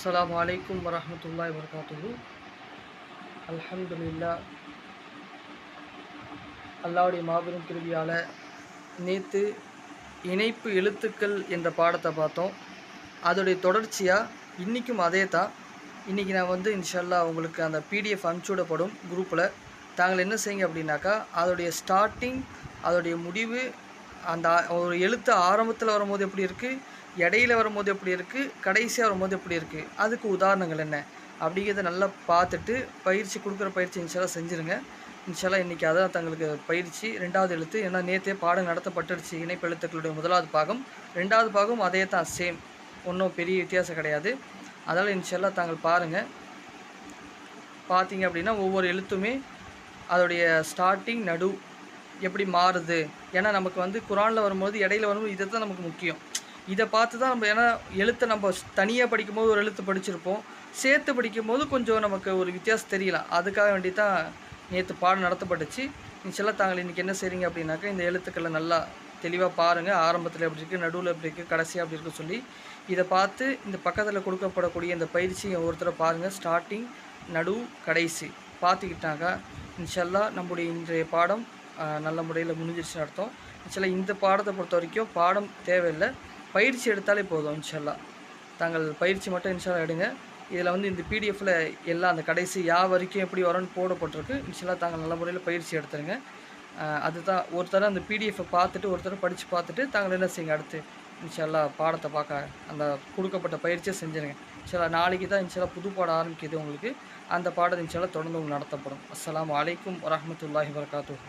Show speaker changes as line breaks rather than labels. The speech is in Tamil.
அஸ்ஸலாமு அலைக்கும் வரஹ்மத்துல்லாஹி வபரகாத்துஹு. அல்ஹம்துலில்லாஹ். அல்லாஹ்வுடைய மாபெரும் கிருபையால் நேற்று இணைப்பு எழுத்துக்கள் என்ற பாடத்தை பார்த்தோம். அதோடைய தொடர்ச்சியாக இன்றைக்கும் அதே தான். இன்றைக்கி நான் இன்ஷா அல்லாஹ் உங்களுக்கு அந்த பிடிஎஃப் அனுப்பிச்சுவிடப்படும் குரூப்பில். தாங்கள் என்ன செய்யுங்க அப்படின்னாக்கா, அதோடைய ஸ்டார்டிங், அதோடைய முடிவு, அந்த ஒரு எழுத்து ஆரம்பத்தில் வரும்போது எப்படி இருக்குது, இடையில வரும்போது எப்படி இருக்குது, கடைசியாக வரும்போது எப்படி இருக்குது, அதுக்கு உதாரணங்கள் என்ன அப்படிங்கிறத நல்லா பார்த்துட்டு பயிற்சி கொடுக்குற பயிற்சி இன்ஷா அல்லாஹ் செஞ்சுருங்க. இன்ஷா அல்லாஹ் இன்றைக்கி அதான் தங்களுக்கு பயிற்சி. 2வது எழுத்து, ஏன்னா நேற்றே பாடம் நடத்தப்பட்டுடுச்சு. இணைப்பு எழுத்துக்களுடைய 1வது பாகம், 2வது பாகம் அதே தான், சேம், ஒன்றும் பெரிய வித்தியாசம் கிடையாது. அதனால் இன்ஷா அல்லாஹ் தாங்கள் பாருங்கள். பார்த்தீங்க அப்படின்னா ஒவ்வொரு எழுத்துமே அதோடைய ஸ்டார்டிங், நடு எப்படி மாறுது. ஏன்னா நமக்கு குரானில் வரும்போது இடையில வரும்போது இதை தான் நமக்கு முக்கியம். இதை பார்த்து தான் நம்ம, ஏன்னா எழுத்தை நம்ம தனியாக படிக்கும்போது ஒரு எழுத்து படிச்சிருப்போம், சேர்த்து படிக்கும்போது கொஞ்சம் நமக்கு ஒரு வித்தியாசம் தெரியலாம். அதுக்காக வேண்டி தான் நேற்று பாடம் நடத்தப்பட்டுச்சு. இன்ஷால்லாஹ் தாங்கள் இன்றைக்கி என்ன செய்கிறீங்க அப்படின்னாக்கா, இந்த எழுத்துக்களை நல்லா தெளிவாக பாருங்கள். ஆரம்பத்தில் எப்படி இருக்குது, நடுவில் எப்படி இருக்குது, கடைசியாக எப்படி இருக்குன்னு சொல்லி இதை பார்த்து இந்த பக்கத்தில் கொடுக்கப்படக்கூடிய இந்த பயிற்சியை ஒருத்தரை பாருங்கள். ஸ்டார்டிங், நடு, கடைசி பார்த்துக்கிட்டாங்க இன்ஷால்லாஹ் நம்முடைய இன்றைய பாடம் நல்ல முறையில் முடிஞ்சிருச்சுன்னு அர்த்தம். இன்ஷால்லாஹ் இந்த பாடத்தை பொறுத்த வரைக்கும் பாடம் தேவையில்லை, பயிற்சி எடுத்தாலே போதும். இன்ஷால்லாஹ் தாங்கள் பயிற்சி மட்டும் இன்ஷால்லாஹ் எடுங்க. இதில் இந்த பிடிஎஃப்பில் எல்லாம் அந்த கடைசி வரைக்கும் எப்படி வரும்னு போடப்பட்டிருக்கு. இன்ஷால்லாஹ் தாங்கள் நல்ல முறையில் பயிற்சி எடுத்துருங்க. அதுதான் ஒருத்தர அந்த பிடிஎஃப்பை பார்த்துட்டு, ஒருத்தர படித்து பார்த்துட்டு தாங்கள் என்ன செய்யுங்க, அடுத்து இன்ஷால்லாஹ் பாடத்தை பார்க்க அந்த கொடுக்கப்பட்ட பயிற்சியை செஞ்சுருங்க. இன்ஷால்லாஹ் நாளைக்கு தான் இன்ஷால்லாஹ் புது பாடம் ஆரம்பிக்குது உங்களுக்கு. அந்த பாடம் இன்ஷால்லாஹ் தொடர்ந்து உங்களுக்கு நடத்தப்படும். அஸ்ஸலாமு அலைக்கும் வரஹ்மத்துல்லாஹி வபரகாத்துஹு.